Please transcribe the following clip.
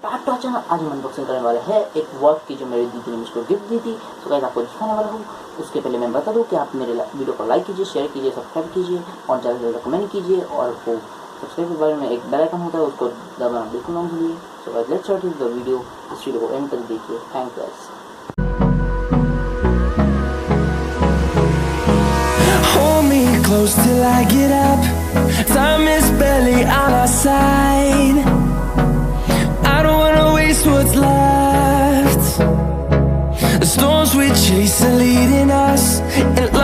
आज हम अनबॉक्सिंग करने वाले हैं एक वॉच की जो मेरी दीदी ने मुझको गिफ्ट दी थी। तो गाइस आपको दिखाने वाला हूँ। उसके पहले मैं बता दूँ कि आप मेरे वीडियो को लाइक कीजिए, शेयर कीजिए, सब्सक्राइब कीजिए और ज़्यादा से ज़्यादा कमेंट कीजिए। और वो सब्सक्राइब के बारे में एक बेल आइकन होता है, उसको दबाना बिल्कुल ना भूलिए। So guys let's start the video. इस वीडियो को एंड तक देखिए। Thank you guys. Hold me close till I get up. Time is barely on our side. I don't wanna waste what's left. The storms we chase are leading us, and